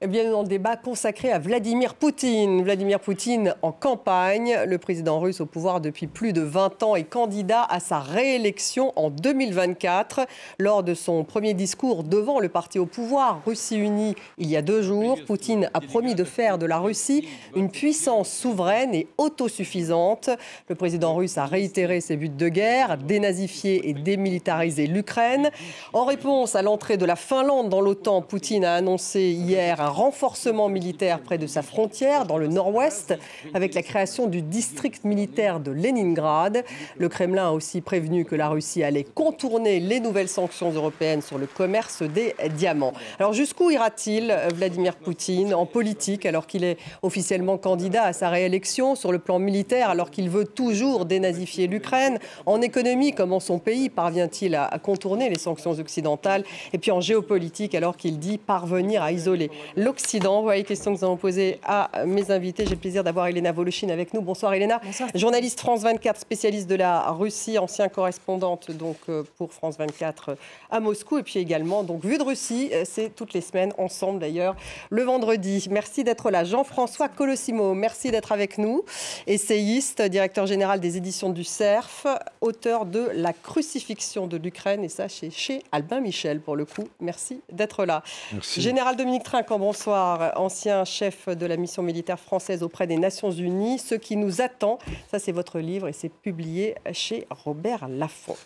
Eh bien, dans le débat consacré à Vladimir Poutine. Vladimir Poutine en campagne. Le président russe au pouvoir depuis plus de 20 ans est candidat à sa réélection en 2024. Lors de son premier discours devant le parti au pouvoir, Russie Unie, il y a 2 jours, Poutine a promis de faire de la Russie une puissance souveraine et autosuffisante. Le président russe a réitéré ses buts de guerre, dénazifier et démilitariser l'Ukraine. En réponse à l'entrée de la Finlande dans l'OTAN, Poutine a annoncé hier un renforcement militaire près de sa frontière, dans le nord-ouest, avec la création du district militaire de Leningrad. Le Kremlin a aussi prévenu que la Russie allait contourner les nouvelles sanctions européennes sur le commerce des diamants. Alors jusqu'où ira-t-il, Vladimir Poutine, en politique, alors qu'il est officiellement candidat à sa réélection, sur le plan militaire, alors qu'il veut toujours dénazifier l'Ukraine, en économie, comment son pays parvient-il à contourner les sanctions occidentales, et puis en géopolitique, alors qu'il dit parvenir à isoler l'Occident. Voilà les questions que nous allons poser à mes invités. J'ai le plaisir d'avoir Elena Voloshin avec nous. Bonsoir Elena. Bonsoir. Journaliste France 24, spécialiste de la Russie, ancienne correspondante donc, pour France 24 à Moscou. Et puis également, donc, Vue de Russie, c'est toutes les semaines, ensemble d'ailleurs, le vendredi. Merci d'être là. Jean-François Colosimo, merci d'être avec nous. Essayiste, directeur général des éditions du Cerf, auteur de La crucifixion de l'Ukraine, et ça chez Albin Michel pour le coup. Merci d'être là. Merci. Général Dominique Trinquant, bonsoir, ancien chef de la mission militaire française auprès des Nations Unies. Ce qui nous attend, ça c'est votre livre et c'est publié chez Robert Laffont.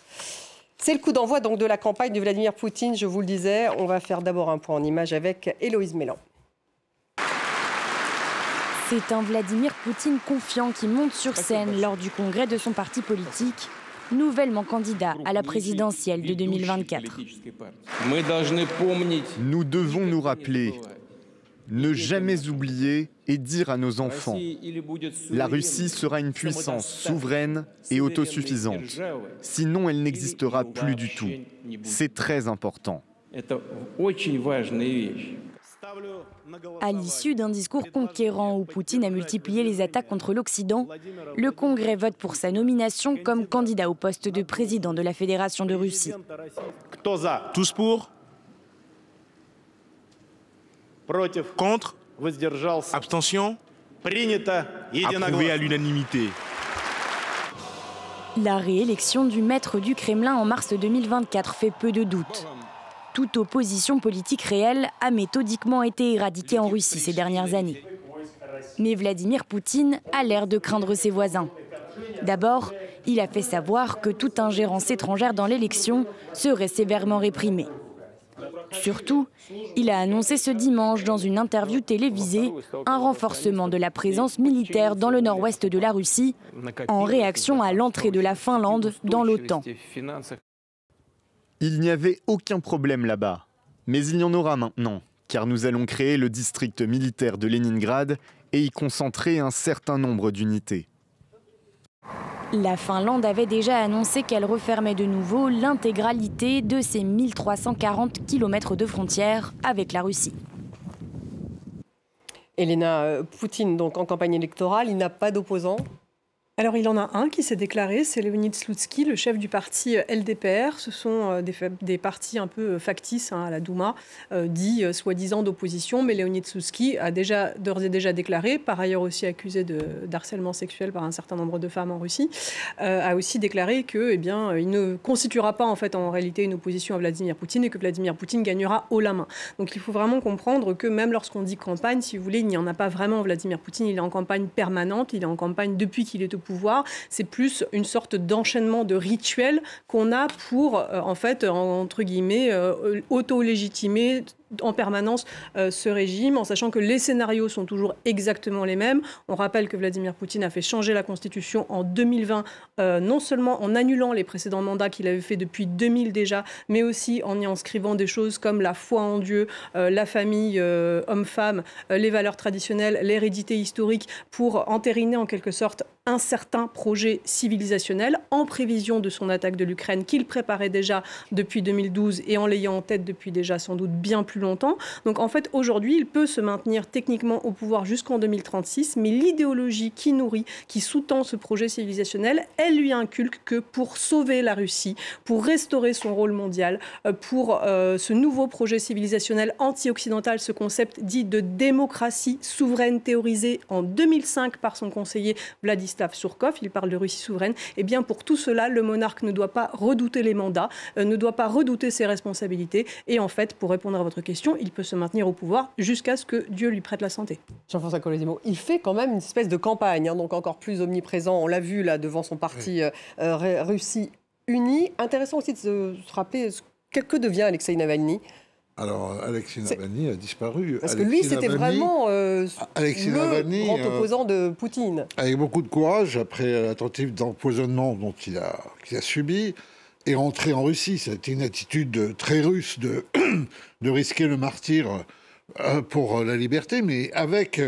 C'est le coup d'envoi donc de la campagne de Vladimir Poutine, je vous le disais. On va faire d'abord un point en images avec Héloïse Mélan. C'est un Vladimir Poutine confiant qui monte sur scène lors du congrès de son parti politique, nouvellement candidat à la présidentielle de 2024. Nous devons nous rappeler, ne jamais oublier et dire à nos enfants, la Russie sera une puissance souveraine et autosuffisante. Sinon, elle n'existera plus du tout. C'est très important. À l'issue d'un discours conquérant où Poutine a multiplié les attaques contre l'Occident, le Congrès vote pour sa nomination comme candidat au poste de président de la Fédération de Russie. Tous pour? Contre? Abstention? Approuvé à l'unanimité. La réélection du maître du Kremlin en mars 2024 fait peu de doute. Toute opposition politique réelle a méthodiquement été éradiquée en Russie ces dernières années. Mais Vladimir Poutine a l'air de craindre ses voisins. D'abord, il a fait savoir que toute ingérence étrangère dans l'élection serait sévèrement réprimée. Surtout, il a annoncé ce dimanche dans une interview télévisée un renforcement de la présence militaire dans le nord-ouest de la Russie en réaction à l'entrée de la Finlande dans l'OTAN. Il n'y avait aucun problème là-bas. Mais il y en aura maintenant, car nous allons créer le district militaire de Leningrad et y concentrer un certain nombre d'unités. La Finlande avait déjà annoncé qu'elle refermait de nouveau l'intégralité de ses 1340 km de frontières avec la Russie. Elena, Poutine donc en campagne électorale, il n'a pas d'opposant? Alors il en a un qui s'est déclaré, c'est Leonid Slutsky, le chef du parti LDPR. Ce sont des partis un peu factices à la Douma, dits soi-disant d'opposition. Mais Leonid Slutsky a d'ores et déjà déclaré, par ailleurs aussi accusé d'harcèlement sexuel par un certain nombre de femmes en Russie, a aussi déclaré que, il ne constituera pas en fait en réalité une opposition à Vladimir Poutine et que Vladimir Poutine gagnera haut la main. Donc il faut vraiment comprendre que même lorsqu'on dit campagne, si vous voulez, il n'y en a pas vraiment. Vladimir Poutine, il est en campagne permanente, il est en campagne depuis qu'il est au pouvoir. C'est plus une sorte d'enchaînement de rituels qu'on a pour, en fait, entre guillemets, auto-légitimer en permanence ce régime, en sachant que les scénarios sont toujours exactement les mêmes. On rappelle que Vladimir Poutine a fait changer la Constitution en 2020, non seulement en annulant les précédents mandats qu'il avait fait depuis 2000 déjà, mais aussi en y inscrivant des choses comme la foi en Dieu, la famille homme-femme, les valeurs traditionnelles, l'hérédité historique, pour entériner en quelque sorte un certain projet civilisationnel en prévision de son attaque de l'Ukraine qu'il préparait déjà depuis 2012 et en l'ayant en tête depuis déjà sans doute bien plus longtemps. Donc en fait, aujourd'hui, il peut se maintenir techniquement au pouvoir jusqu'en 2036, mais l'idéologie qui nourrit, qui sous-tend ce projet civilisationnel, elle lui inculque que pour sauver la Russie, pour restaurer son rôle mondial, pour ce nouveau projet civilisationnel anti-occidental, ce concept dit de démocratie souveraine théorisé en 2005 par son conseiller Vladislav Surkov, il parle de Russie souveraine, et bien pour tout cela, le monarque ne doit pas redouter les mandats, ne doit pas redouter ses responsabilités, et en fait, pour répondre à votre question, il peut se maintenir au pouvoir jusqu'à ce que Dieu lui prête la santé. Jean-François Colosimo, il fait quand même une espèce de campagne, donc encore plus omniprésent, on l'a vu là devant son parti Russie Unie. Intéressant aussi de se rappeler que devient Alexeï Navalny. Alors, Alexeï Navalny a disparu. Parce que lui, c'était vraiment le grand opposant de Poutine. Avec beaucoup de courage, après la tentative d'empoisonnement qu'il a subi, est rentré en Russie. C'était une attitude très russe de risquer le martyre pour la liberté, mais avec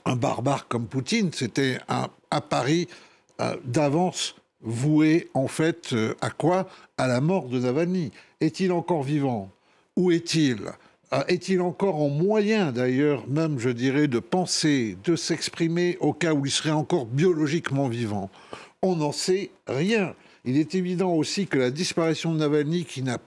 un barbare comme Poutine, c'était un pari d'avance voué, en fait, à quoi? À la mort de Navalny. Est-il encore vivant? Où est-il? Est-il encore en moyen, d'ailleurs, même, je dirais, de penser, de s'exprimer au cas où il serait encore biologiquement vivant? On n'en sait rien. Il est évident aussi que la disparition de Navalny, qui n'a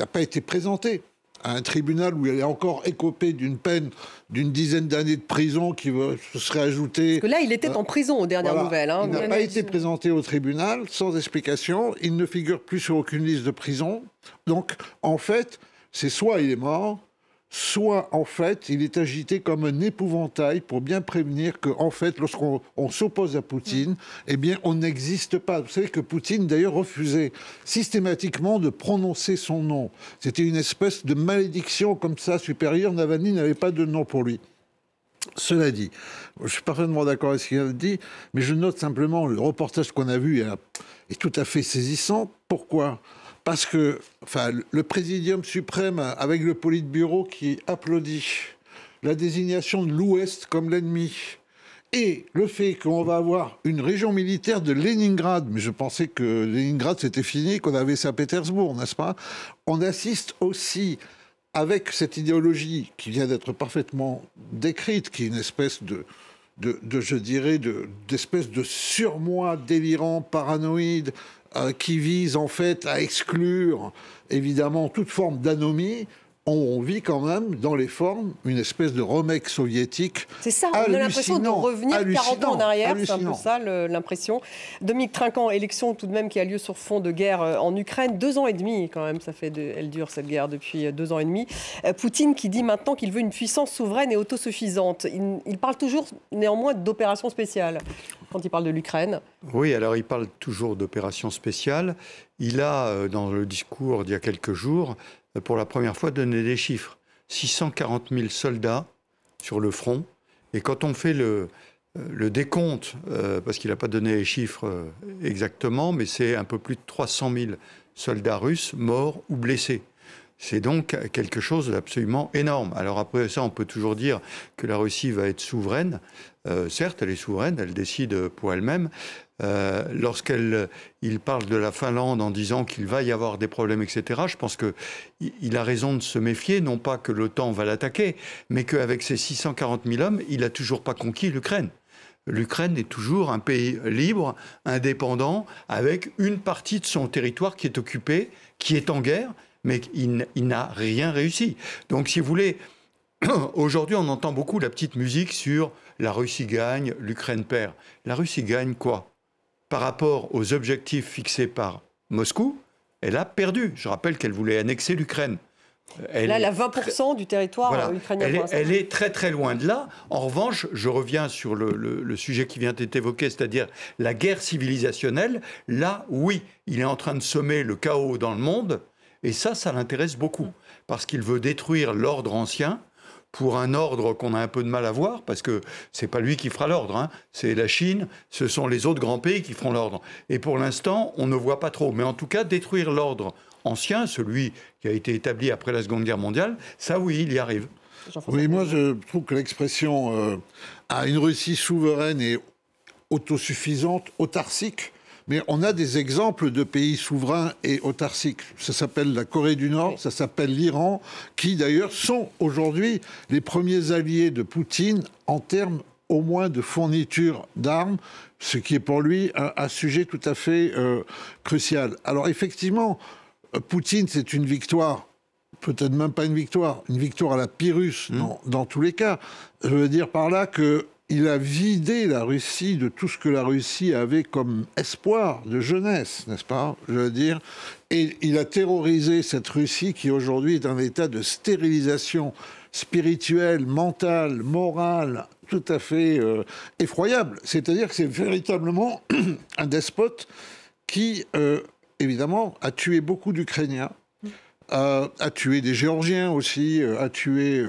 pas été présentée à un tribunal où elle est encore écopée d'une peine d'une dizaine d'années de prison qui se serait ajoutée... Parce que là, il était en prison aux dernières nouvelles. Il n'a pas été présenté au tribunal, sans explication. Il ne figure plus sur aucune liste de prison. Donc, en fait, c'est soit il est mort, soit, en fait, il est agité comme un épouvantail pour bien prévenir que, en fait, lorsqu'on s'oppose à Poutine, eh bien, on n'existe pas. Vous savez que Poutine, d'ailleurs, refusait systématiquement de prononcer son nom. C'était une espèce de malédiction comme ça supérieure. Navalny n'avait pas de nom pour lui. Cela dit, je suis parfaitement d'accord avec ce qu'il a dit, mais je note simplement le reportage qu'on a vu est tout à fait saisissant. Pourquoi ? Parce que le Présidium suprême, avec le Politburo qui applaudit la désignation de l'Ouest comme l'ennemi, et le fait qu'on va avoir une région militaire de Leningrad, mais je pensais que Leningrad c'était fini, qu'on avait Saint-Pétersbourg, n'est-ce pas? On assiste aussi, avec cette idéologie qui vient d'être parfaitement décrite, qui est une espèce d'espèce de surmoi délirant, paranoïde, qui vise en fait à exclure évidemment toute forme d'anomie. On vit quand même dans les formes une espèce de remake soviétique. C'est ça, on a l'impression de revenir 40 ans en arrière, c'est un peu ça l'impression. Dominique Trinquant, élection tout de même qui a lieu sur fond de guerre en Ukraine, 2 ans et demi quand même, elle dure cette guerre depuis 2 ans et demi. Poutine qui dit maintenant qu'il veut une puissance souveraine et autosuffisante. Il parle toujours néanmoins d'opérations spéciales quand il parle de l'Ukraine. Oui, alors il parle toujours d'opérations spéciales. Il a, dans le discours d'il y a quelques jours, pour la première fois donné des chiffres. 640 000 soldats sur le front. Et quand on fait le décompte, parce qu'il n'a pas donné les chiffres exactement, mais c'est un peu plus de 300 000 soldats russes morts ou blessés. C'est donc quelque chose d'absolument énorme. Alors après ça, on peut toujours dire que la Russie va être souveraine. Certes, elle est souveraine, elle décide pour elle-même. Lorsqu'il parle de la Finlande en disant qu'il va y avoir des problèmes, etc., je pense qu'il a raison de se méfier, non pas que l'OTAN va l'attaquer, mais qu'avec ses 640 000 hommes, il n'a toujours pas conquis l'Ukraine. L'Ukraine est toujours un pays libre, indépendant, avec une partie de son territoire qui est occupée, qui est en guerre, mais il n'a rien réussi. Donc, si vous voulez, aujourd'hui, on entend beaucoup la petite musique sur la Russie gagne, l'Ukraine perd. La Russie gagne quoi? Par rapport aux objectifs fixés par Moscou, elle a perdu. Je rappelle qu'elle voulait annexer l'Ukraine. Là, elle a 20% du territoire ukrainien. Elle est très très loin de là. En revanche, je reviens sur le sujet qui vient d'être évoqué, c'est-à-dire la guerre civilisationnelle. Là, oui, il est en train de semer le chaos dans le monde. Et ça l'intéresse beaucoup, parce qu'il veut détruire l'ordre ancien pour un ordre qu'on a un peu de mal à voir, parce que c'est pas lui qui fera l'ordre, hein. C'est la Chine, ce sont les autres grands pays qui feront l'ordre. Et pour l'instant, on ne voit pas trop. Mais en tout cas, détruire l'ordre ancien, celui qui a été établi après la Seconde Guerre mondiale, ça oui, il y arrive. Oui, moi je trouve que l'expression à une Russie souveraine et autosuffisante, autarcique, Mais on a des exemples de pays souverains et autarciques. Ça s'appelle la Corée du Nord, ça s'appelle l'Iran, qui d'ailleurs sont aujourd'hui les premiers alliés de Poutine en termes au moins de fourniture d'armes, ce qui est pour lui un sujet tout à fait crucial. Alors effectivement, Poutine, c'est une victoire, peut-être même pas une victoire à la Pyrrhus dans tous les cas. Je veux dire par là qu'il a vidé la Russie de tout ce que la Russie avait comme espoir de jeunesse, n'est-ce pas? Je veux dire. Et il a terrorisé cette Russie qui aujourd'hui est en état de stérilisation spirituelle, mentale, morale, tout à fait effroyable. C'est-à-dire que c'est véritablement un despote qui, évidemment, a tué beaucoup d'Ukrainiens, a tué des Géorgiens aussi, a tué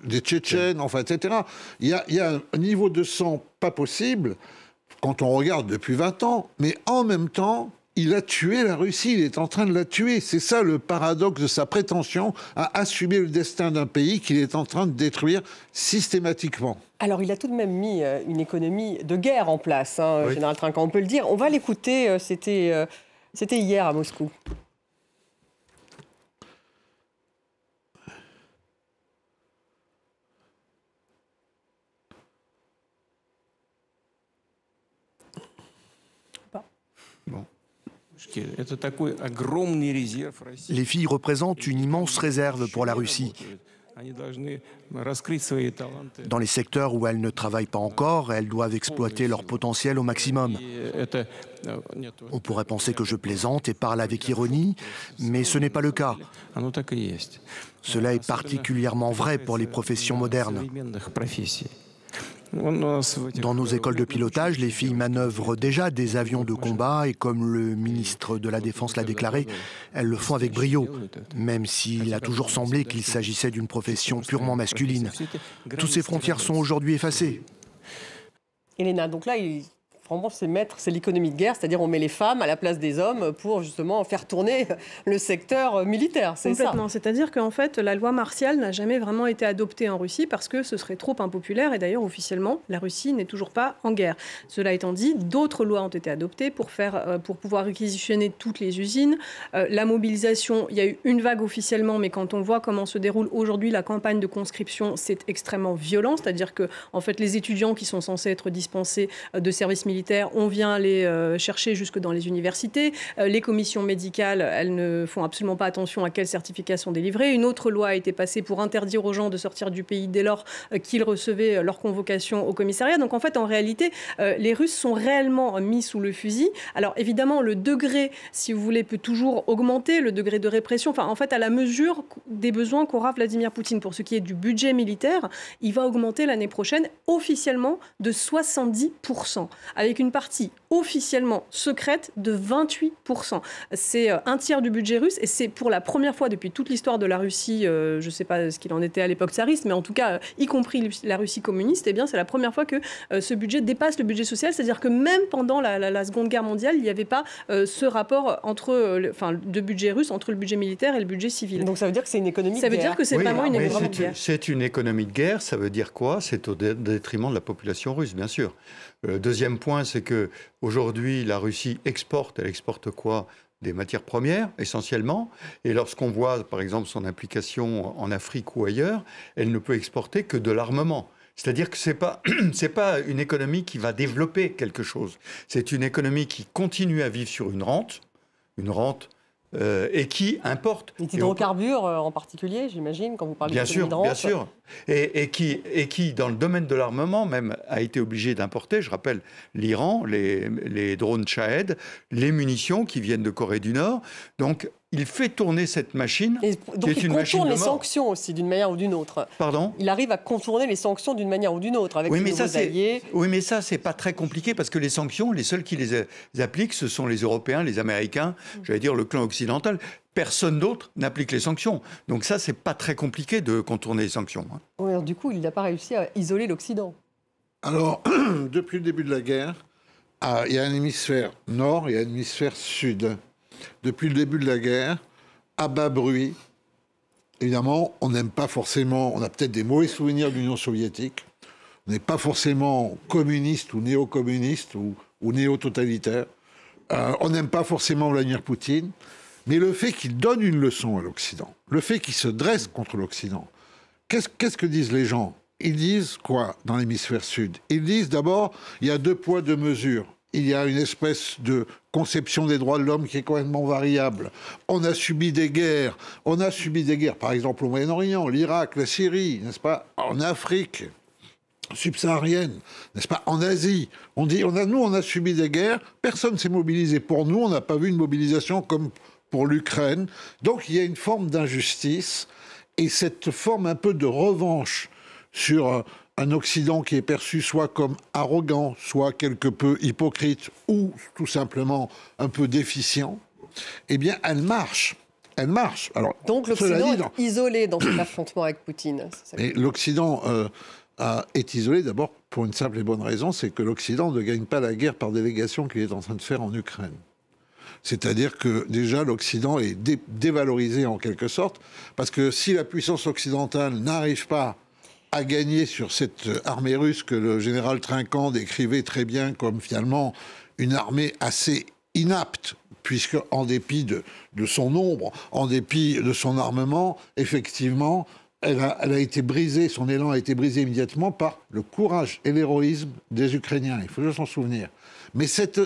des Tchétchènes, enfin, etc. Il y a un niveau de sang pas possible quand on regarde depuis 20 ans, mais en même temps, il a tué la Russie, il est en train de la tuer. C'est ça le paradoxe de sa prétention à assumer le destin d'un pays qu'il est en train de détruire systématiquement. Alors, il a tout de même mis une économie de guerre en place, hein, oui. Général Trinquant, on peut le dire. On va l'écouter, c'était hier à Moscou. Bon. Les filles représentent une immense réserve pour la Russie. Dans les secteurs où elles ne travaillent pas encore, elles doivent exploiter leur potentiel au maximum. On pourrait penser que je plaisante et parle avec ironie, mais ce n'est pas le cas. Cela est particulièrement vrai pour les professions modernes. Dans nos écoles de pilotage, les filles manœuvrent déjà des avions de combat et comme le ministre de la Défense l'a déclaré, elles le font avec brio, même s'il a toujours semblé qu'il s'agissait d'une profession purement masculine. Toutes ces frontières sont aujourd'hui effacées. Elena, donc là, c'est l'économie de guerre, c'est-à-dire on met les femmes à la place des hommes pour justement faire tourner le secteur militaire, c'est ça? Complètement, c'est-à-dire qu'en fait, la loi martiale n'a jamais vraiment été adoptée en Russie parce que ce serait trop impopulaire et d'ailleurs, officiellement, la Russie n'est toujours pas en guerre. Cela étant dit, d'autres lois ont été adoptées pour pouvoir réquisitionner toutes les usines. La mobilisation, il y a eu une vague officiellement, mais quand on voit comment se déroule aujourd'hui la campagne de conscription, c'est extrêmement violent, c'est-à-dire que en fait, les étudiants qui sont censés être dispensés de services militaires, on vient les chercher jusque dans les universités. Les commissions médicales, elles ne font absolument pas attention à quelles certifications délivrer. Une autre loi a été passée pour interdire aux gens de sortir du pays dès lors qu'ils recevaient leur convocation au commissariat. Donc en fait, en réalité, les Russes sont réellement mis sous le fusil. Alors évidemment, le degré, si vous voulez, peut toujours augmenter, le degré de répression. Enfin, en fait, à la mesure des besoins qu'aura Vladimir Poutine. Pour ce qui est du budget militaire, il va augmenter l'année prochaine officiellement de 70%. Avec une partie officiellement secrète de 28%. C'est un tiers du budget russe et c'est pour la première fois depuis toute l'histoire de la Russie, je ne sais pas ce qu'il en était à l'époque tsariste, mais en tout cas, y compris la Russie communiste, eh bien, c'est la première fois que ce budget dépasse le budget social, c'est-à-dire que même pendant la Seconde Guerre mondiale, il n'y avait pas ce rapport de budget russe entre le budget militaire et le budget civil. Donc ça veut dire que c'est une économie de guerre. Ça veut dire que c'est vraiment une économie de guerre. C'est une économie de guerre, ça veut dire quoi? C'est au détriment de la population russe, bien sûr. Deuxième point, c'est qu'aujourd'hui, la Russie exporte. Elle exporte quoi? Des matières premières, essentiellement. Et lorsqu'on voit, par exemple, son implication en Afrique ou ailleurs, elle ne peut exporter que de l'armement. C'est-à-dire que ce n'est pas une économie qui va développer quelque chose. C'est une économie qui continue à vivre sur une rente et qui importe. Les hydrocarbures en particulier, j'imagine, quand vous parlez de bien sûr. Et qui, dans le domaine de l'armement, même, a été obligé d'importer, je rappelle, l'Iran, les drones Shahed, les munitions qui viennent de Corée du Nord. Donc, il fait tourner cette machine, donc il contourne les sanctions aussi, d'une manière ou d'une autre. Pardon ? Il arrive à contourner les sanctions d'une manière ou d'une autre, avec ses nouveaux alliés. Oui, mais ça, c'est pas très compliqué, parce que les sanctions, les seuls qui les appliquent, ce sont les Européens, les Américains, j'allais dire le clan occidental. Personne d'autre n'applique les sanctions. Donc ça, c'est pas très compliqué de contourner les sanctions. Oui, alors, du coup, il n'a pas réussi à isoler l'Occident. Alors, depuis le début de la guerre, il y a un hémisphère nord et un hémisphère sud. Depuis le début de la guerre, à bas bruit, évidemment, on n'aime pas forcément, on a peut-être des mauvais souvenirs de l'Union soviétique, on n'est pas forcément communiste ou néo-communiste ou néo-totalitaire. On n'aime pas forcément Vladimir Poutine, mais le fait qu'il donne une leçon à l'Occident, le fait qu'il se dresse contre l'Occident, qu'est-ce que disent les gens? Ils disent quoi dans l'hémisphère sud? Ils disent d'abord, il y a 2 poids, 2 mesures. Il y a une espèce de conception des droits de l'homme qui est complètement variable. On a subi des guerres. Par exemple au Moyen-Orient, l'Irak, la Syrie, n'est-ce pas? En Afrique subsaharienne, n'est-ce pas? En Asie. On dit, nous, on a subi des guerres. Personne ne s'est mobilisé pour nous. On n'a pas vu une mobilisation comme pour l'Ukraine. Donc il y a une forme d'injustice. Et cette forme un peu de revanche sur un Occident qui est perçu soit comme arrogant, soit quelque peu hypocrite, ou tout simplement un peu déficient, eh bien, elle marche. Elle marche. Alors, donc l'Occident est isolé dans cet affrontement avec Poutine. Mais l'Occident est isolé d'abord pour une simple et bonne raison, c'est que l'Occident ne gagne pas la guerre par délégation qu'il est en train de faire en Ukraine. C'est-à-dire que déjà l'Occident est dévalorisé en quelque sorte, parce que si la puissance occidentale n'arrive pas à gagner sur cette armée russe que le général Trinquant décrivait très bien comme finalement une armée assez inapte, puisque en dépit de son nombre, en dépit de son armement, effectivement, elle a été brisée, son élan a été brisé immédiatement par le courage et l'héroïsme des Ukrainiens. Il faut juste s'en souvenir. Mais cet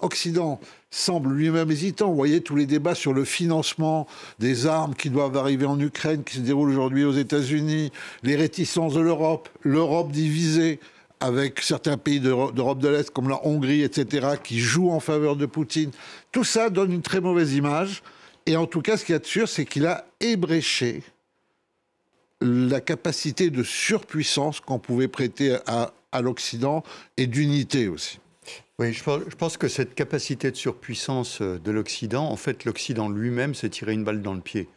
Occident semble lui-même hésitant. Vous voyez tous les débats sur le financement des armes qui doivent arriver en Ukraine, qui se déroulent aujourd'hui aux États-Unis, les réticences de l'Europe, l'Europe divisée avec certains pays d'Europe de l'Est comme la Hongrie, etc., qui jouent en faveur de Poutine. Tout ça donne une très mauvaise image. Et en tout cas, ce qu'il y a de sûr, c'est qu'il a ébréché la capacité de surpuissance qu'on pouvait prêter à l'Occident et d'unité aussi. Oui, je pense que cette capacité de surpuissance de l'Occident, en fait, l'Occident lui-même s'est tiré une balle dans le pied.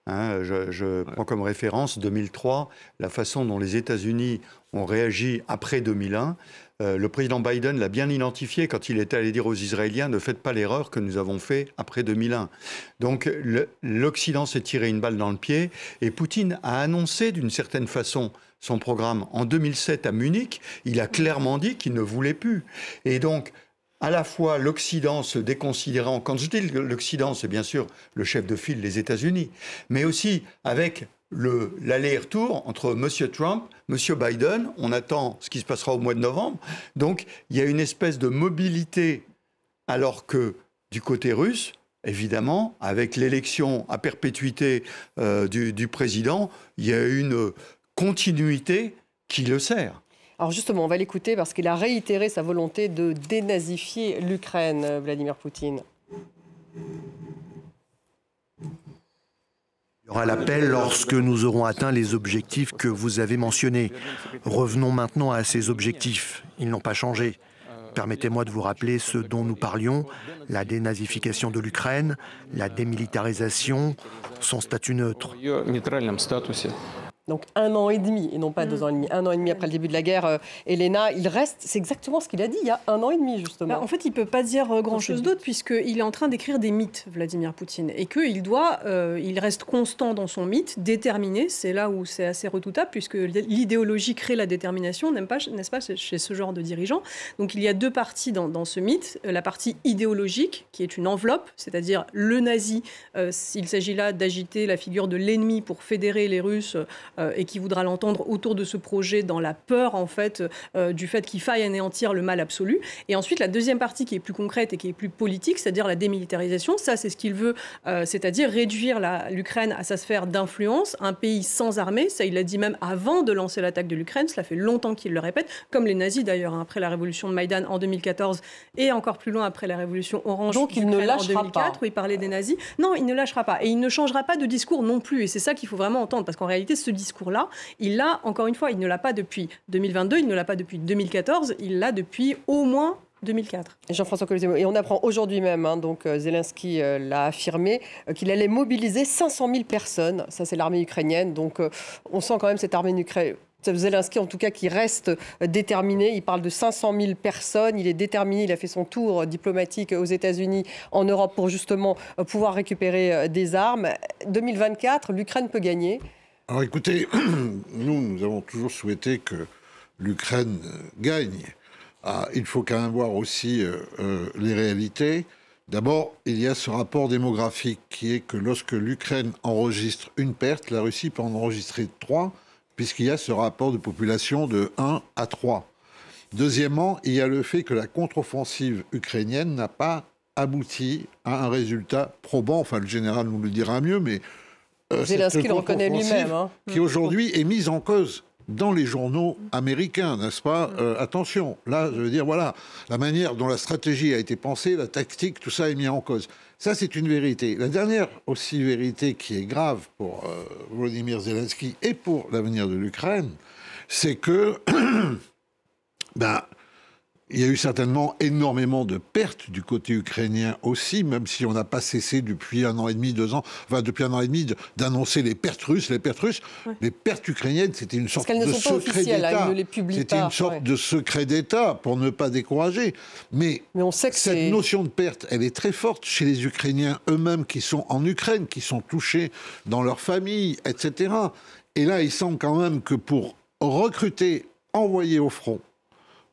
Hein, je prends comme référence 2003, la façon dont les États-Unis ont réagi après 2001. Le président Biden l'a bien identifié quand il était allé dire aux Israéliens « Ne faites pas l'erreur que nous avons fait après 2001 ». Donc l'Occident s'est tiré une balle dans le pied et Poutine a annoncé d'une certaine façon son programme. En 2007 à Munich, il a clairement dit qu'il ne voulait plus. Et donc, à la fois l'Occident se déconsidérant, quand je dis l'Occident, c'est bien sûr le chef de file des États-Unis, mais aussi avec l'aller-retour entre M. Trump, M. Biden, on attend ce qui se passera au mois de novembre. Donc, il y a une espèce de mobilité, alors que du côté russe, évidemment, avec l'élection à perpétuité du président, il y a une continuité qui le sert. Alors justement, on va l'écouter parce qu'il a réitéré sa volonté de dénazifier l'Ukraine, Vladimir Poutine. Il y aura l'appel lorsque nous aurons atteint les objectifs que vous avez mentionnés. Revenons maintenant à ces objectifs. Ils n'ont pas changé. Permettez-moi de vous rappeler ce dont nous parlions, la dénazification de l'Ukraine, la démilitarisation, son statut neutre. Donc 1 an et demi, et non pas 2 ans et demi. 1 an et demi après le début de la guerre, Elena, il reste, c'est exactement ce qu'il a dit il y a 1 an et demi, justement. En fait, il ne peut pas dire grand-chose d'autre, puisqu'il est en train d'écrire des mythes, Vladimir Poutine, et qu'il il reste constant dans son mythe, déterminé, c'est là où c'est assez redoutable, puisque l'idéologie crée la détermination, n'est-ce pas, chez ce genre de dirigeants. Donc il y a 2 parties dans ce mythe. La partie idéologique, qui est une enveloppe, c'est-à-dire le nazi, il s'agit là d'agiter la figure de l'ennemi pour fédérer les Russes, et qui voudra l'entendre autour de ce projet dans la peur, en fait, du fait qu'il faille anéantir le mal absolu. Et ensuite, la deuxième partie qui est plus concrète et qui est plus politique, c'est-à-dire la démilitarisation. Ça, c'est ce qu'il veut, c'est-à-dire réduire l'Ukraine à sa sphère d'influence, un pays sans armée. Ça, il l'a dit même avant de lancer l'attaque de l'Ukraine. Cela fait longtemps qu'il le répète, comme les nazis d'ailleurs, hein, après la révolution de Maïdan en 2014 et encore plus loin après la révolution orange. Donc il ne lâchera en 2004, où il parlait des nazis. Non, il ne lâchera pas. Et il ne changera pas de discours non plus. Et c'est ça qu'il faut vraiment entendre, parce qu'en réalité, ce discours-là, il l'a, encore une fois, il ne l'a pas depuis 2022, il ne l'a pas depuis 2014, il l'a depuis au moins 2004. Jean-François Colosimo, et on apprend aujourd'hui même, hein, donc Zelensky l'a affirmé, qu'il allait mobiliser 500 000 personnes. Ça, c'est l'armée ukrainienne. Donc on sent quand même cette armée ukrainienne. Zelensky, en tout cas, qui reste déterminé. Il parle de 500 000 personnes. Il est déterminé. Il a fait son tour diplomatique aux États-Unis, en Europe, pour justement pouvoir récupérer des armes. 2024, l'Ukraine peut gagner. Alors écoutez, nous avons toujours souhaité que l'Ukraine gagne. il faut quand même voir aussi les réalités. D'abord, il y a ce rapport démographique qui est que lorsque l'Ukraine enregistre une perte, la Russie peut en enregistrer 3, puisqu'il y a ce rapport de population de 1 à 3. Deuxièmement, il y a le fait que la contre-offensive ukrainienne n'a pas abouti à un résultat probant. Enfin, le général nous le dira mieux, mais Zelensky le reconnaît lui-même. Hein. Qui aujourd'hui est mise en cause dans les journaux américains, n'est-ce pas? Attention, là, je veux dire, voilà, la manière dont la stratégie a été pensée, la tactique, tout ça est mis en cause. Ça, c'est une vérité. La dernière aussi vérité qui est grave pour Volodymyr Zelensky et pour l'avenir de l'Ukraine, c'est que il y a eu certainement énormément de pertes du côté ukrainien aussi, même si on n'a pas cessé depuis 1 an et demi, 2 ans, enfin depuis 1 an et demi d'annoncer les pertes russes. Les pertes ukrainiennes, c'était une sorte de secret d'État. C'était une sorte de secret d'État pour ne pas décourager. Mais on sait que cette notion de perte, elle est très forte chez les Ukrainiens eux-mêmes qui sont en Ukraine, qui sont touchés dans leur famille, etc. Et là, il semble quand même que pour recruter, envoyer au front,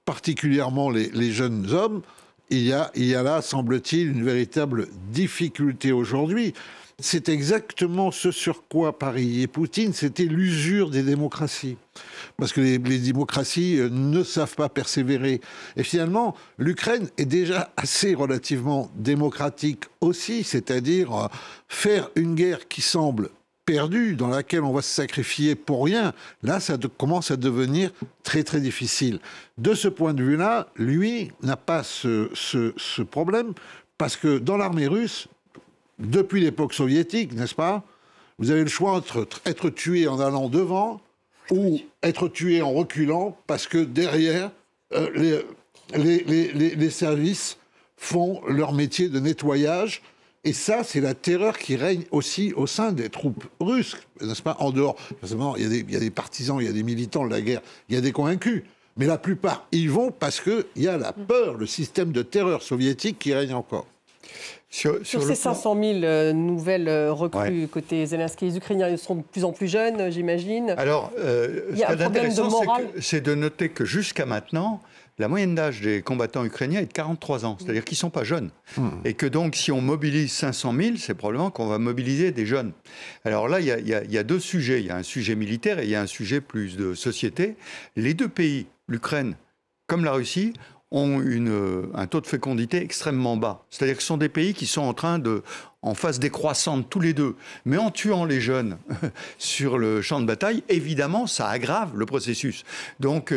particulièrement les jeunes hommes, il y a là, semble-t-il, une véritable difficulté aujourd'hui. C'est exactement ce sur quoi pariait Poutine, c'était l'usure des démocraties. Parce que les démocraties ne savent pas persévérer. Et finalement, l'Ukraine est déjà assez relativement démocratique aussi, c'est-à-dire faire une guerre qui semble perdue, dans laquelle on va se sacrifier pour rien, là, ça commence à devenir très, très difficile. De ce point de vue-là, lui n'a pas ce problème, parce que dans l'armée russe, depuis l'époque soviétique, n'est-ce pas, vous avez le choix entre être tué en allant devant ou être tué en reculant, parce que derrière, les services font leur métier de nettoyage. Et ça, c'est la terreur qui règne aussi au sein des troupes russes, n'est-ce pas? En dehors, forcément, il y a des partisans, il y a des militants de la guerre, il y a des convaincus. Mais la plupart y vont parce qu'il y a la peur, le système de terreur soviétique qui règne encore. Sur ces 500 000 nouvelles recrues côté Zelensky, les Ukrainiens sont de plus en plus jeunes, j'imagine. Alors, il y a un problème de morale. C'est de noter que jusqu'à maintenant, la moyenne d'âge des combattants ukrainiens est de 43 ans, c'est-à-dire qu'ils ne sont pas jeunes. Et que donc, si on mobilise 500 000, c'est probablement qu'on va mobiliser des jeunes. Alors là, il y a 2 sujets. Il y a un sujet militaire et il y a un sujet plus de société. Les 2 pays, l'Ukraine comme la Russie, ont un taux de fécondité extrêmement bas. C'est-à-dire que ce sont des pays qui sont en phase décroissante tous les 2. Mais en tuant les jeunes sur le champ de bataille, évidemment, ça aggrave le processus. Donc,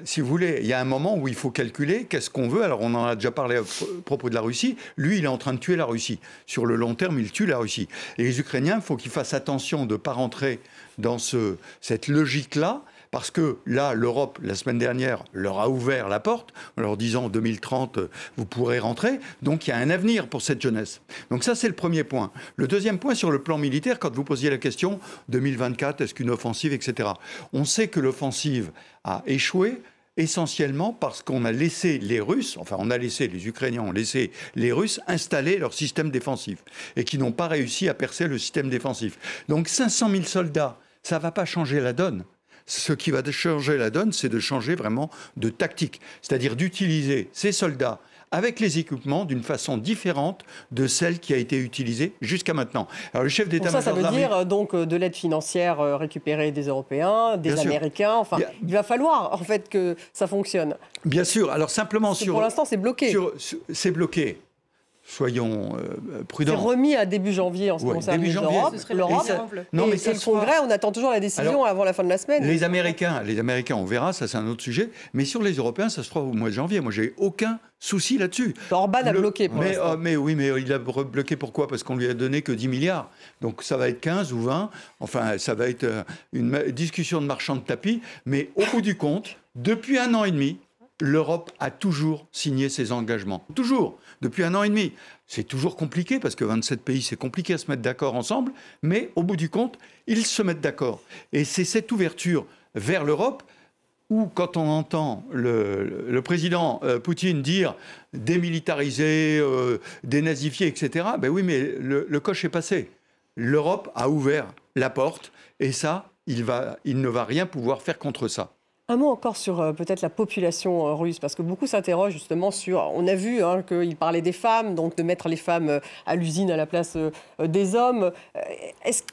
si vous voulez, il y a un moment où il faut calculer qu'est-ce qu'on veut. Alors, on en a déjà parlé à propos de la Russie. Lui, il est en train de tuer la Russie. Sur le long terme, il tue la Russie. Et les Ukrainiens, il faut qu'ils fassent attention de ne pas rentrer dans cette logique-là. Parce que là, l'Europe, la semaine dernière, leur a ouvert la porte en leur disant en 2030, vous pourrez rentrer. Donc, il y a un avenir pour cette jeunesse. Donc ça, c'est le premier point. Le deuxième point, sur le plan militaire, quand vous posiez la question, 2024, est-ce qu'une offensive, etc. On sait que l'offensive a échoué essentiellement parce qu'on a laissé les Russes, enfin on a laissé, les Ukrainiens ont laissé les Russes installer leur système défensif et qui n'ont pas réussi à percer le système défensif. Donc 500 000 soldats, ça ne va pas changer la donne. Ce qui va changer la donne, c'est de changer vraiment de tactique. C'est-à-dire d'utiliser ces soldats avec les équipements d'une façon différente de celle qui a été utilisée jusqu'à maintenant. Alors le chef d'état-major ça veut dire donc de l'aide financière récupérée des Européens, des Américains. Enfin, il va falloir en fait que ça fonctionne. Bien sûr. Alors simplement pour l'instant, c'est bloqué. C'est bloqué. Soyons prudents. C'est remis à début janvier en ce qui concerne l'Europe. Non, mais le Congrès, on attend toujours la décision avant la fin de la semaine. Les Américains, on verra, ça c'est un autre sujet. Mais sur les Européens, ça se fera au mois de janvier. Moi, j'ai aucun souci là-dessus. Orban a bloqué pour l'instant. Mais il a bloqué pourquoi? Parce qu'on lui a donné que 10 milliards. Donc ça va être 15 ou 20. Enfin, ça va être une discussion de marchand de tapis. Mais au bout du compte, depuis 1 an et demi, l'Europe a toujours signé ses engagements. Toujours. Depuis 1 an et demi. C'est toujours compliqué, parce que 27 pays, c'est compliqué à se mettre d'accord ensemble, mais au bout du compte, ils se mettent d'accord. Et c'est cette ouverture vers l'Europe où, quand on entend le président Poutine dire démilitariser, dénazifier, etc., ben oui, mais le coche est passé. L'Europe a ouvert la porte, et ça, il ne va rien pouvoir faire contre ça. Un mot encore sur peut-être la population russe, parce que beaucoup s'interrogent justement sur... On a vu qu'il parlait des femmes, donc de mettre les femmes à l'usine à la place des hommes.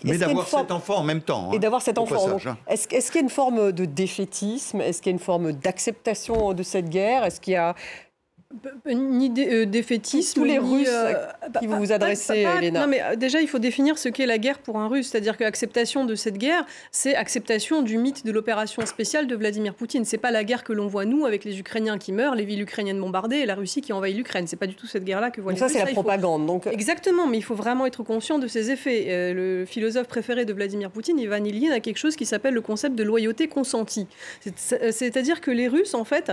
Mais d'avoir cet enfant en même temps. Et d'avoir cet enfant. Passage, est-ce qu'il y a une forme de défaitisme? Est-ce qu'il y a une forme d'acceptation de cette guerre? Est-ce qu'il y a... Ni défaitisme. Tous les Russes qui vous adressez, Elena. Non, mais déjà, il faut définir ce qu'est la guerre pour un Russe. C'est-à-dire que l'acceptation de cette guerre, c'est acceptation du mythe de l'opération spéciale de Vladimir Poutine. C'est pas la guerre que l'on voit, nous, avec les Ukrainiens qui meurent, les villes ukrainiennes bombardées et la Russie qui envahit l'Ukraine. C'est pas du tout cette guerre-là que voient les Russes. Ça, c'est la propagande. Donc... Exactement, mais il faut vraiment être conscient de ses effets. Le philosophe préféré de Vladimir Poutine, Ivan Ilyin, a quelque chose qui s'appelle le concept de loyauté consentie. C'est-à-dire que les Russes, en fait,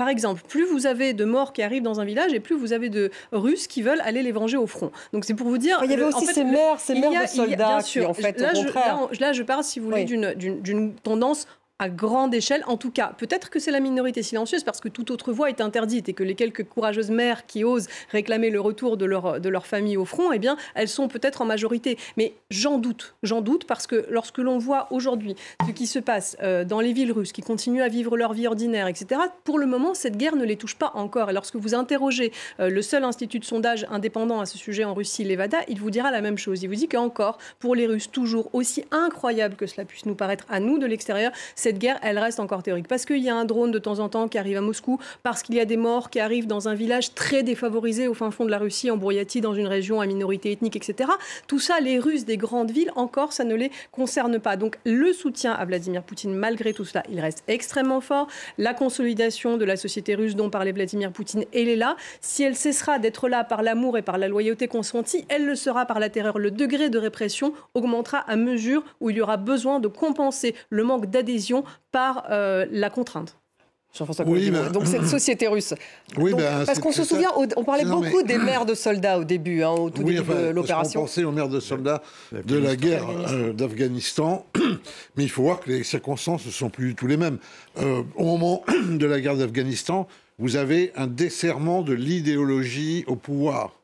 par exemple, plus vous avez de morts qui arrivent dans un village et plus vous avez de Russes qui veulent aller les venger au front. Donc c'est pour vous dire... Il y avait aussi ces mères de soldats qui, en fait, au contraire... Là, je parle, si vous voulez, d'une tendance à grande échelle, en tout cas. Peut-être que c'est la minorité silencieuse, parce que toute autre voie est interdite et que les quelques courageuses mères qui osent réclamer le retour de leur famille au front, eh bien, elles sont peut-être en majorité. Mais j'en doute, parce que lorsque l'on voit aujourd'hui ce qui se passe dans les villes russes, qui continuent à vivre leur vie ordinaire, etc., pour le moment, cette guerre ne les touche pas encore. Et lorsque vous interrogez le seul institut de sondage indépendant à ce sujet en Russie, Levada, il vous dira la même chose. Il vous dit qu'encore, pour les Russes, toujours aussi incroyable que cela puisse nous paraître à nous de l'extérieur, cette guerre, elle reste encore théorique. Parce qu'il y a un drone de temps en temps qui arrive à Moscou, parce qu'il y a des morts qui arrivent dans un village très défavorisé au fin fond de la Russie, en Bouriatie, dans une région à minorité ethnique, etc. Tout ça, les Russes des grandes villes, encore, ça ne les concerne pas. Donc le soutien à Vladimir Poutine, malgré tout cela, il reste extrêmement fort. La consolidation de la société russe dont parlait Vladimir Poutine, elle est là. Si elle cessera d'être là par l'amour et par la loyauté consentie, elle le sera par la terreur. Le degré de répression augmentera à mesure où il y aura besoin de compenser le manque d'adhésion par la contrainte. Oui, donc cette société russe. Oui, donc, parce qu'on se souvient, on parlait beaucoup des mères de soldats au début, au tout début de l'opération. On pensait aux mères de soldats de la guerre d'Afghanistan, mais il faut voir que les circonstances ne sont plus du tout les mêmes. Au moment de la guerre d'Afghanistan, vous avez un desserrement de l'idéologie au pouvoir.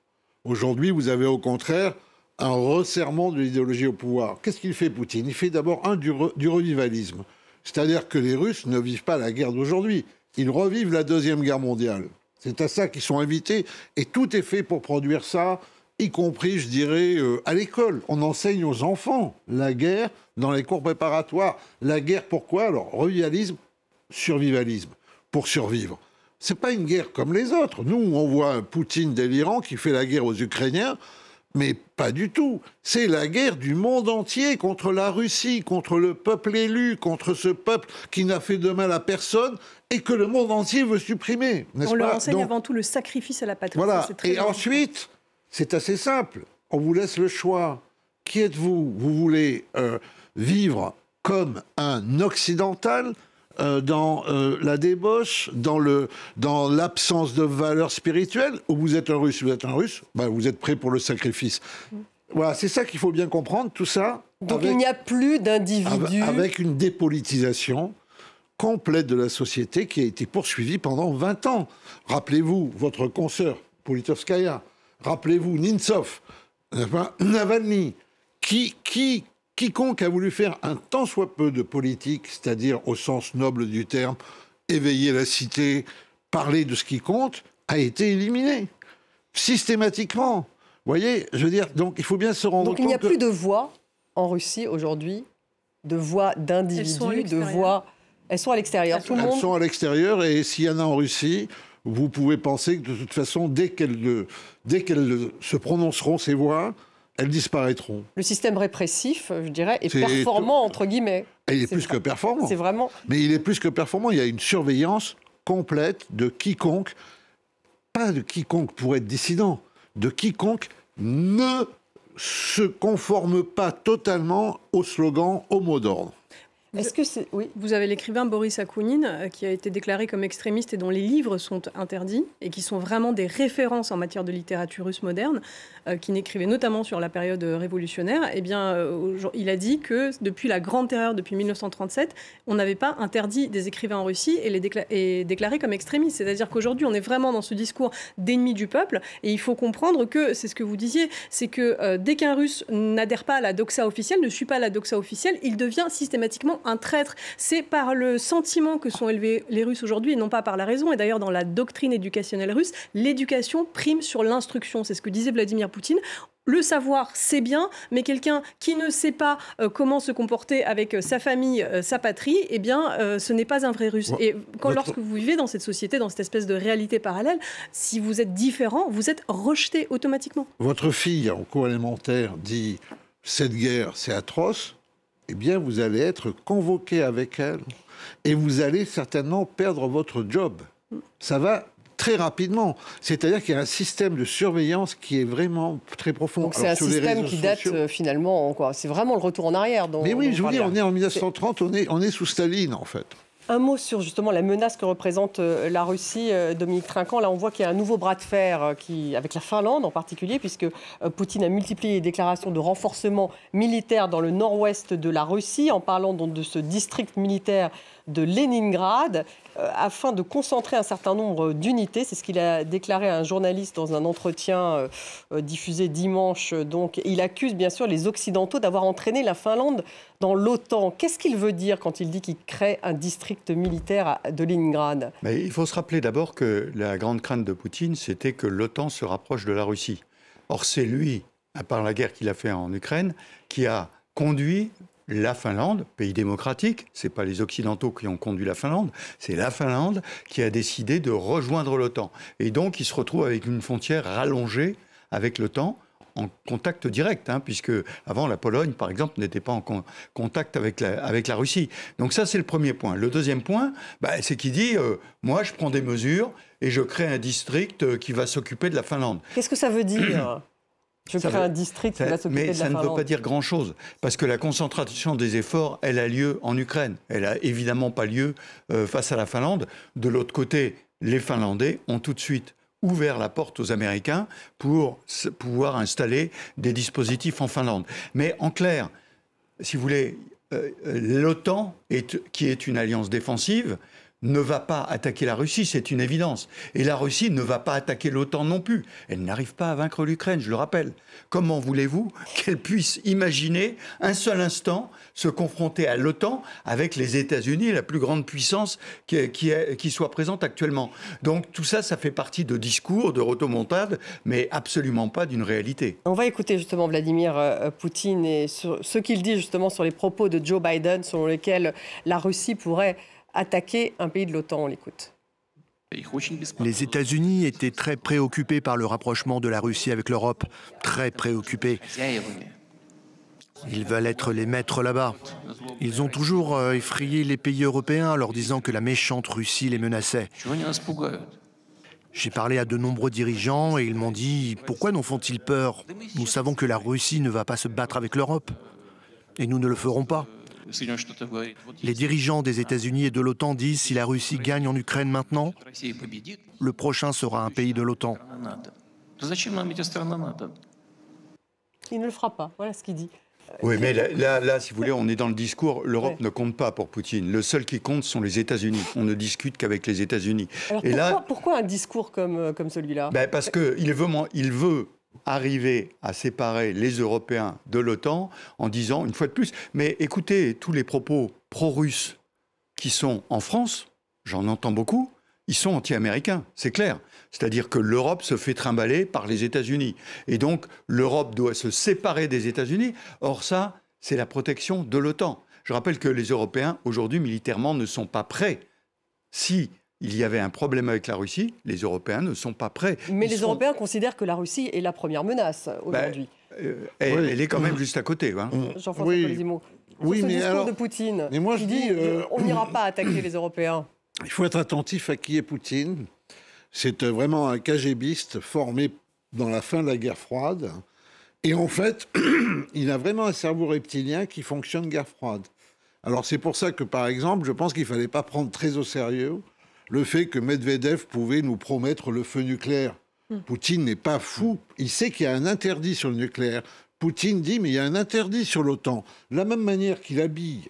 Aujourd'hui, vous avez au contraire un resserrement de l'idéologie au pouvoir. Qu'est-ce qu'il fait, Poutine? Il fait d'abord du revivalisme. C'est-à-dire que les Russes ne vivent pas la guerre d'aujourd'hui. Ils revivent la Deuxième Guerre mondiale. C'est à ça qu'ils sont invités. Et tout est fait pour produire ça, y compris, je dirais, à l'école. On enseigne aux enfants la guerre dans les cours préparatoires. La guerre, pourquoi? Alors, revivalisme, survivalisme, pour survivre. C'est pas une guerre comme les autres. Nous, on voit un Poutine délirant qui fait la guerre aux Ukrainiens. Mais pas du tout. C'est la guerre du monde entier contre la Russie, contre le peuple élu, contre ce peuple qui n'a fait de mal à personne et que le monde entier veut supprimer. On leur enseigne avant tout le sacrifice à la patrie. Voilà. Et ensuite, c'est assez simple. On vous laisse le choix. Qui êtes-vous? Vous voulez vivre comme un occidental dans la débauche, dans l'absence de valeurs spirituelles, ou vous êtes un Russe? Vous êtes un Russe, vous êtes prêt pour le sacrifice. Voilà, c'est ça qu'il faut bien comprendre, tout ça. Donc il n'y a plus d'individus. Avec une dépolitisation complète de la société qui a été poursuivie pendant 20 ans. Rappelez-vous votre consoeur, Politkovskaya. Rappelez-vous Nemtsov, Navalny. Quiconque a voulu faire un tant soit peu de politique, c'est-à-dire au sens noble du terme, éveiller la cité, parler de ce qui compte, a été éliminé. Systématiquement. Vous voyez, je veux dire, donc il faut bien se rendre compte. Donc il n'y a plus de voix en Russie aujourd'hui, de voix d'individus, de voix... Elles sont à l'extérieur, tout le monde. Elles sont à l'extérieur, et s'il y en a en Russie, vous pouvez penser que de toute façon, dès qu'elles se prononceront, ces voix, elles disparaîtront. Le système répressif, je dirais, est performant, entre guillemets. Et il est plus que performant. C'est vraiment... Mais il est plus que performant. Il y a une surveillance complète de quiconque, pas de quiconque pour être dissident, de quiconque ne se conforme pas totalement au slogan, au mot d'ordre. Est-ce que c'est... Oui. Vous avez l'écrivain Boris Akounine, qui a été déclaré comme extrémiste et dont les livres sont interdits, et qui sont vraiment des références en matière de littérature russe moderne, qui n'écrivait notamment sur la période révolutionnaire. Eh bien, il a dit que depuis la Grande Terreur, depuis 1937, on n'avait pas interdit des écrivains en Russie et les déclaré comme extrémistes. C'est-à-dire qu'aujourd'hui, on est vraiment dans ce discours d'ennemi du peuple, et il faut comprendre que, c'est ce que vous disiez, c'est que dès qu'un Russe n'adhère pas à la doxa officielle, ne suit pas la doxa officielle, il devient systématiquement l'opposition un traître. C'est par le sentiment que sont élevés les Russes aujourd'hui et non pas par la raison. Et d'ailleurs, dans la doctrine éducationnelle russe, l'éducation prime sur l'instruction. C'est ce que disait Vladimir Poutine. Le savoir, c'est bien, mais quelqu'un qui ne sait pas comment se comporter avec sa famille, sa patrie, eh bien, ce n'est pas un vrai Russe. Et lorsque vous vivez dans cette société, dans cette espèce de réalité parallèle, si vous êtes différent, vous êtes rejeté automatiquement. Votre fille, en cours élémentaire, dit « cette guerre, c'est atroce », eh bien, vous allez être convoqué avec elle et vous allez certainement perdre votre job. Ça va très rapidement. C'est-à-dire qu'il y a un système de surveillance qui est vraiment très profond. Donc c'est un système qui date finalement, c'est vraiment le retour en arrière. Mais oui, je vous dis, on est en 1930, on est sous Staline en fait. Un mot sur justement la menace que représente la Russie, Dominique Trinquant. Là, on voit qu'il y a un nouveau bras de fer avec la Finlande en particulier, puisque Poutine a multiplié les déclarations de renforcement militaire dans le nord-ouest de la Russie, en parlant donc de ce district militaire de Leningrad, afin de concentrer un certain nombre d'unités. C'est ce qu'il a déclaré à un journaliste dans un entretien diffusé dimanche. Donc, il accuse bien sûr les Occidentaux d'avoir entraîné la Finlande dans l'OTAN. Qu'est-ce qu'il veut dire quand il dit qu'il crée un district militaire de Leningrad ? Mais il faut se rappeler d'abord que la grande crainte de Poutine, c'était que l'OTAN se rapproche de la Russie. Or, c'est lui, à part la guerre qu'il a fait en Ukraine, qui a conduit la Finlande, pays démocratique, ce n'est pas les Occidentaux qui ont conduit la Finlande, c'est la Finlande qui a décidé de rejoindre l'OTAN. Et donc, il se retrouve avec une frontière rallongée avec l'OTAN, en contact direct, puisque avant la Pologne, par exemple, n'était pas en contact avec la Russie. Donc ça, c'est le premier point. Le deuxième point, c'est qu'il dit moi, je prends des mesures et je crée un district qui va s'occuper de la Finlande. Qu'est-ce que ça veut dire ? Je crée un district qui va s'occuper de la Finlande. Mais ça ne veut pas dire grand-chose, parce que la concentration des efforts, elle a lieu en Ukraine. Elle n'a évidemment pas lieu face à la Finlande. De l'autre côté, les Finlandais ont tout de suite ouvert la porte aux Américains pour pouvoir installer des dispositifs en Finlande. Mais en clair, si vous voulez, l'OTAN, qui est une alliance défensive, ne va pas attaquer la Russie, c'est une évidence. Et la Russie ne va pas attaquer l'OTAN non plus. Elle n'arrive pas à vaincre l'Ukraine, je le rappelle. Comment voulez-vous qu'elle puisse imaginer un seul instant se confronter à l'OTAN avec les États-Unis, la plus grande puissance qui soit présente actuellement? Donc tout ça, ça fait partie de discours, de rotomontade, mais absolument pas d'une réalité. On va écouter justement Vladimir Poutine et ce qu'il dit justement sur les propos de Joe Biden, selon lesquels la Russie pourrait attaquer un pays de l'OTAN. On l'écoute. Les États-Unis étaient très préoccupés par le rapprochement de la Russie avec l'Europe. Très préoccupés. Ils veulent être les maîtres là-bas. Ils ont toujours effrayé les pays européens en leur disant que la méchante Russie les menaçait. J'ai parlé à de nombreux dirigeants et ils m'ont dit « Pourquoi nous font-ils peur? Nous savons que la Russie ne va pas se battre avec l'Europe. Et nous ne le ferons pas. » Les dirigeants des États-Unis et de l'OTAN disent si la Russie gagne en Ukraine maintenant, le prochain sera un pays de l'OTAN. Il ne le fera pas, voilà ce qu'il dit. Oui, mais là, si vous voulez, on est dans le discours. L'Europe ne compte pas pour Poutine. Le seul qui compte sont les États-Unis. On ne discute qu'avec les États-Unis. Alors pourquoi un discours comme celui-là? Parce qu'il veut arriver à séparer les Européens de l'OTAN en disant, une fois de plus, mais écoutez, tous les propos pro-russes qui sont en France, j'en entends beaucoup, ils sont anti-américains, c'est clair. C'est-à-dire que l'Europe se fait trimballer par les États-Unis. Et donc, l'Europe doit se séparer des États-Unis. Or, ça, c'est la protection de l'OTAN. Je rappelle que les Européens, aujourd'hui, militairement, ne sont pas prêts. Si il y avait un problème avec la Russie, les Européens ne sont pas prêts. Mais les Européens considèrent que la Russie est la première menace aujourd'hui. Elle est quand même juste à côté. Jean-François Colizimo. Oui, mais discours de Poutine, mais moi, qui dit on n'ira pas attaquer les Européens. Il faut être attentif à qui est Poutine. C'est vraiment un KGBiste formé dans la fin de la guerre froide. Et en fait, il a vraiment un cerveau reptilien qui fonctionne guerre froide. Alors c'est pour ça que, par exemple, je pense qu'il ne fallait pas prendre très au sérieux le fait que Medvedev pouvait nous promettre le feu nucléaire. Poutine n'est pas fou. Il sait qu'il y a un interdit sur le nucléaire. Poutine dit, mais il y a un interdit sur l'OTAN. De la même manière qu'il habille,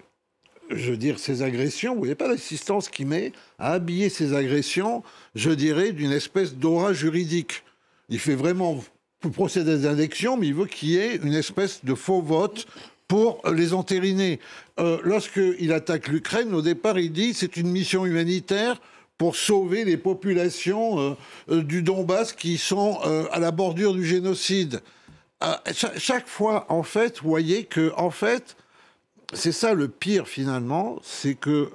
je veux dire, ses agressions, vous voyez pas l'assistance qu'il met à habiller ses agressions, je dirais, d'une espèce d'aura juridique. Il fait vraiment procéder à des élections, mais il veut qu'il y ait une espèce de faux vote pour les entériner. Lorsqu'il attaque l'Ukraine, au départ, il dit c'est une mission humanitaire pour sauver les populations du Donbass qui sont à la bordure du génocide. Chaque fois, en fait, vous voyez que, en fait, c'est ça le pire finalement, c'est que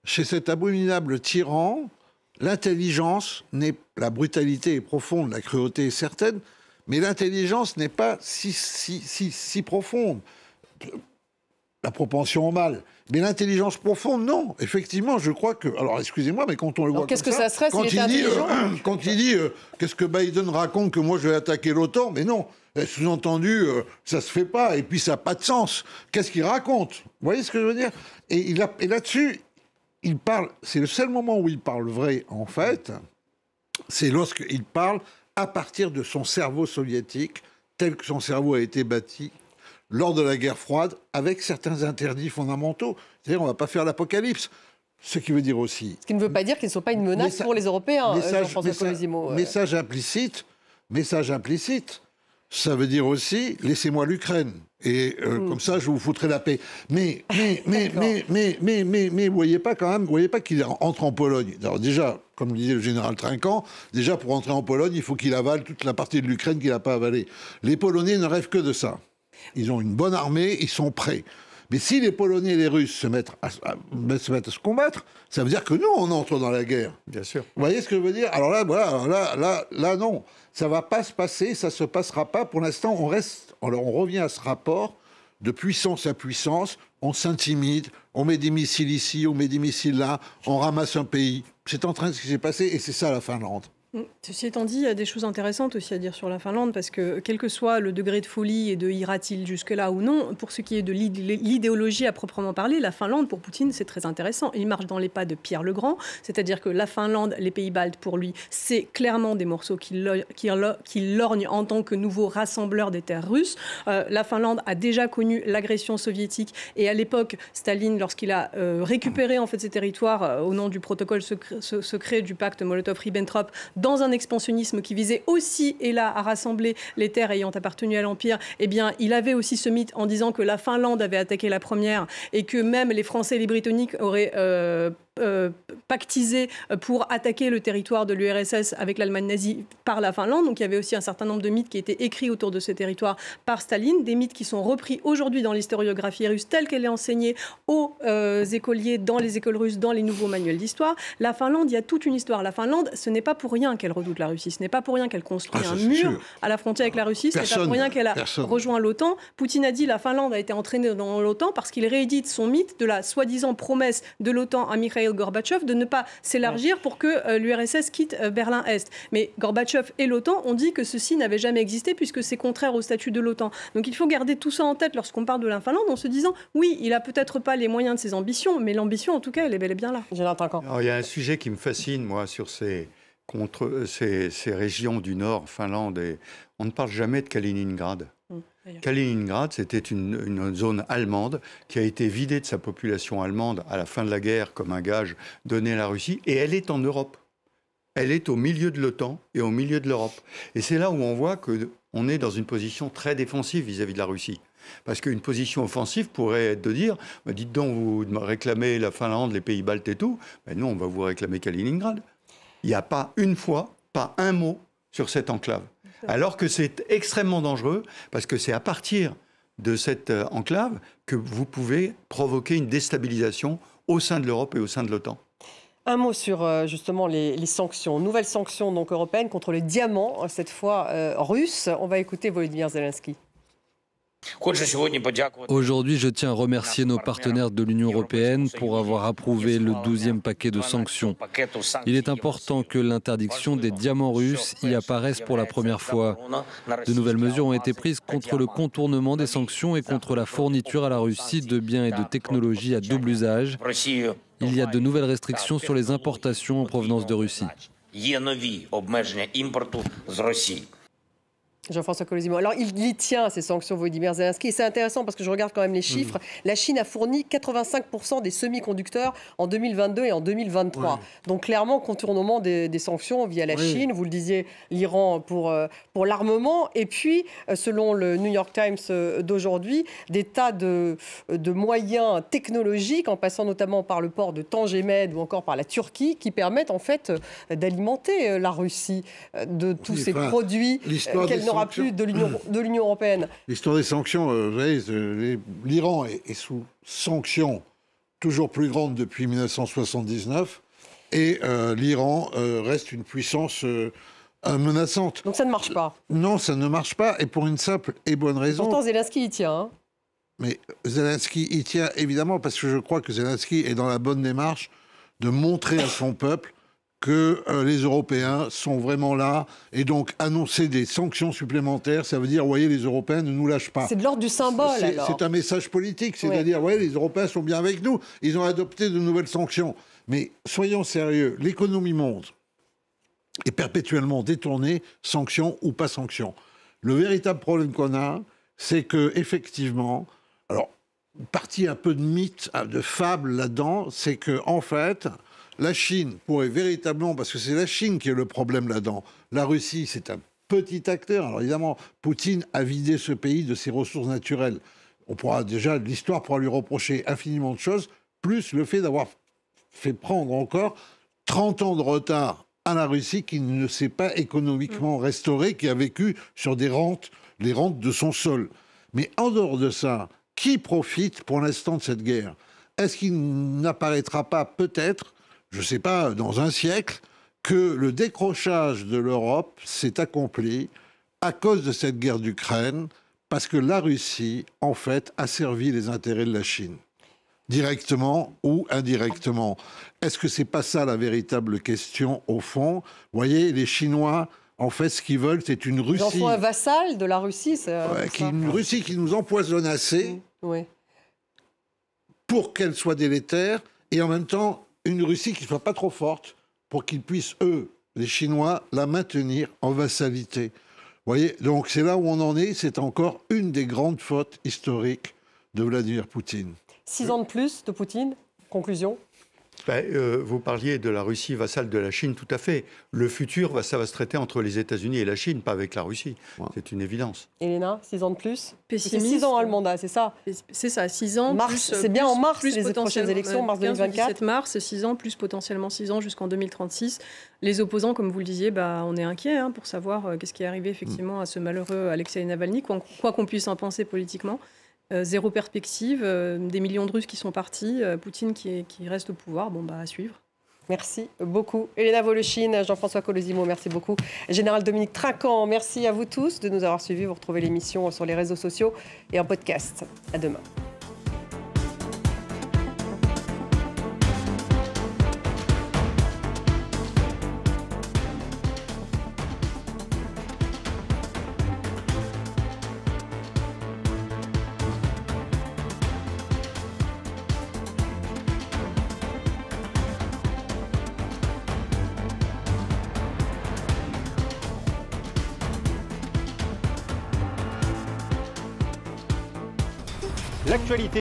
chez cet abominable tyran, l'intelligence, la brutalité est profonde, la cruauté est certaine, mais l'intelligence n'est pas si profonde. La propension au mal. Mais l'intelligence profonde, non. Effectivement, je crois que... Alors, excusez-moi, mais quand on le voit qu'est-ce que ça serait s'il était intelligent ? Quand il dit qu'est-ce que Biden raconte, que moi je vais attaquer l'OTAN, mais non. Sous-entendu, ça se fait pas, et puis ça n'a pas de sens. Qu'est-ce qu'il raconte ? Vous voyez ce que je veux dire ? Et là-dessus, il parle... C'est le seul moment où il parle vrai, en fait, c'est lorsqu'il parle à partir de son cerveau soviétique, tel que son cerveau a été bâti lors de la guerre froide, avec certains interdits fondamentaux. C'est-à-dire, on ne va pas faire l'apocalypse. Ce qui veut dire aussi... Ce qui ne veut pas dire qu'ils ne sont pas une menace pour les Européens, Jean-François Colosimo. Message implicite, ça veut dire aussi, laissez-moi l'Ukraine. Et comme ça, je vous foutrai la paix. Mais vous voyez pas quand même, vous voyez pas qu'il entre en Pologne. Alors déjà, comme disait le général Trinquant, déjà pour entrer en Pologne, il faut qu'il avale toute la partie de l'Ukraine qu'il n'a pas avalée. Les Polonais ne rêvent que de ça. Ils ont une bonne armée, ils sont prêts. Mais si les Polonais et les Russes se mettent à se combattre, ça veut dire que nous, on entre dans la guerre. Bien sûr. Vous voyez ce que je veux dire ? Alors là, voilà, là, non. Ça ne va pas se passer, ça ne se passera pas. Pour l'instant, on revient à ce rapport de puissance à puissance. On s'intimide, on met des missiles ici, on met des missiles là, on ramasse un pays. C'est en train de ce qui s'est passé et c'est ça la Finlande. Ceci étant dit, il y a des choses intéressantes aussi à dire sur la Finlande, parce que quel que soit le degré de folie et de ira-t-il jusque-là ou non, pour ce qui est de l'idéologie à proprement parler, la Finlande, pour Poutine, c'est très intéressant. Il marche dans les pas de Pierre le Grand, c'est-à-dire que la Finlande, les pays baltes, pour lui, c'est clairement des morceaux qui lorgnent en tant que nouveau rassembleur des terres russes. La Finlande a déjà connu l'agression soviétique, et à l'époque, Staline, lorsqu'il a récupéré en fait ces territoires au nom du protocole secret du pacte Molotov-Ribbentrop, dans un expansionnisme qui visait aussi, et là, à rassembler les terres ayant appartenu à l'Empire, eh bien, il avait aussi ce mythe en disant que la Finlande avait attaqué la première et que même les Français et les Britanniques auraient pactisé pour attaquer le territoire de l'URSS avec l'Allemagne nazie par la Finlande. Donc il y avait aussi un certain nombre de mythes qui étaient écrits autour de ce territoire par Staline, des mythes qui sont repris aujourd'hui dans l'historiographie russe telle qu'elle est enseignée aux écoliers dans les écoles russes, dans les nouveaux manuels d'histoire. La Finlande, il y a toute une histoire. La Finlande, ce n'est pas pour rien qu'elle redoute la Russie, ce n'est pas pour rien qu'elle construit un mur à la frontière avec la Russie, ce n'est pas pour rien qu'elle a rejoint l'OTAN. Poutine a dit la Finlande a été entraînée dans l'OTAN parce qu'il réédite son mythe de la soi-disant promesse de l'OTAN à Mikhail Gorbatchev de ne pas s'élargir pour que l'URSS quitte Berlin-Est. Mais Gorbatchev et l'OTAN ont dit que ceci n'avait jamais existé puisque c'est contraire au statut de l'OTAN. Donc il faut garder tout ça en tête lorsqu'on parle de la Finlande en se disant oui, il a peut-être pas les moyens de ses ambitions, mais l'ambition en tout cas elle est bel et bien là. Alors, il y a un sujet qui me fascine moi sur ces régions du Nord, Finlande, et on ne parle jamais de Kaliningrad. Kaliningrad, c'était une zone allemande qui a été vidée de sa population allemande à la fin de la guerre comme un gage donné à la Russie, et elle est en Europe. Elle est au milieu de l'OTAN et au milieu de l'Europe. Et c'est là où on voit qu'on est dans une position très défensive vis-à-vis de la Russie. Parce qu'une position offensive pourrait être de dire dites donc, vous réclamez la Finlande, les pays baltes et tout, non, on va vous réclamer Kaliningrad. Il n'y a pas une fois, pas un mot sur cette enclave. Alors que c'est extrêmement dangereux, parce que c'est à partir de cette enclave que vous pouvez provoquer une déstabilisation au sein de l'Europe et au sein de l'OTAN. Un mot sur justement les sanctions, nouvelles sanctions donc européennes contre le diamant, cette fois russe. On va écouter Volodymyr Zelensky. Aujourd'hui, je tiens à remercier nos partenaires de l'Union européenne pour avoir approuvé le 12e paquet de sanctions. Il est important que l'interdiction des diamants russes y apparaisse pour la première fois. De nouvelles mesures ont été prises contre le contournement des sanctions et contre la fourniture à la Russie de biens et de technologies à double usage. Il y a de nouvelles restrictions sur les importations en provenance de Russie. Jean-François Colosimo. Alors, il y tient à ces sanctions, Volodymyr Zelensky. Et c'est intéressant parce que je regarde quand même les chiffres. La Chine a fourni 85% des semi-conducteurs en 2022 et en 2023. Oui. Donc, clairement, contournement des sanctions via la Chine. Vous le disiez, l'Iran pour l'armement. Et puis, selon le New York Times d'aujourd'hui, des tas de moyens technologiques, en passant notamment par le port de Tangemed ou encore par la Turquie, qui permettent en fait d'alimenter la Russie de tous ces produits qu'elle n'aura plus de l'Union européenne. L'histoire des sanctions, vous savez, l'Iran est sous sanctions toujours plus grandes depuis 1979 et l'Iran reste une puissance menaçante. Donc ça ne marche pas. Non, ça ne marche pas et pour une simple et bonne raison. Pourtant Zelensky y tient. Hein. Mais Zelensky y tient évidemment parce que je crois que Zelensky est dans la bonne démarche de montrer à son peuple que les Européens sont vraiment là et donc annoncer des sanctions supplémentaires, ça veut dire, vous voyez, les Européens ne nous lâchent pas. C'est de l'ordre du symbole, alors. C'est un message politique, c'est-à-dire, vous voyez, les Européens sont bien avec nous, ils ont adopté de nouvelles sanctions. Mais soyons sérieux, l'économie monte est perpétuellement détournée, sanctions ou pas sanctions. Le véritable problème qu'on a, c'est que effectivement, alors, une partie un peu de mythe, de fable là-dedans, c'est que en fait, la Chine pourrait véritablement, parce que c'est la Chine qui est le problème là-dedans, la Russie, c'est un petit acteur. Alors évidemment, Poutine a vidé ce pays de ses ressources naturelles. On pourra déjà, l'histoire pourra lui reprocher infiniment de choses, plus le fait d'avoir fait prendre encore 30 ans de retard à la Russie qui ne s'est pas économiquement restaurée, qui a vécu sur des rentes, les rentes de son sol. Mais en dehors de ça, qui profite pour l'instant de cette guerre? Est-ce qu'il n'apparaîtra pas peut-être, je ne sais pas, dans un siècle, que le décrochage de l'Europe s'est accompli à cause de cette guerre d'Ukraine, parce que la Russie, en fait, a servi les intérêts de la Chine, directement ou indirectement. Est-ce que c'est pas ça la véritable question, au fond? Vous voyez, les Chinois, en fait, ce qu'ils veulent, c'est une Russie... Ils en font un vassal de la Russie, une Russie qui nous empoisonne assez pour qu'elle soit délétère, et en même temps, une Russie qui ne soit pas trop forte pour qu'ils puissent, eux, les Chinois, la maintenir en vassalité. Vous voyez, donc c'est là où on en est. C'est encore une des grandes fautes historiques de Vladimir Poutine. 6 ans de plus de Poutine. Conclusion. Vous parliez de la Russie vassale de la Chine, tout à fait. Le futur, ça va se traiter entre les États-Unis et la Chine, pas avec la Russie. Ouais. C'est une évidence. Elena, 6 ans de plus. C'est Pessimiste. 6 ans à le mandat, c'est ça? C'est ça, 6 ans. C'est bien en mars, les prochaines élections, mars 2024. 17 mars, 6 ans, plus potentiellement 6 ans jusqu'en 2036. Les opposants, comme vous le disiez, on est inquiets pour savoir qu'est-ce qui est arrivé effectivement à ce malheureux Alexeï Navalny, quoi qu'on puisse en penser politiquement. Zéro perspective, des millions de Russes qui sont partis, Poutine qui reste au pouvoir, à suivre. Merci beaucoup. Elena Voloshin, Jean-François Colosimo, merci beaucoup. Général Dominique Trinquant, merci à vous tous de nous avoir suivis. Vous retrouvez l'émission sur les réseaux sociaux et en podcast. À demain. L'actualité.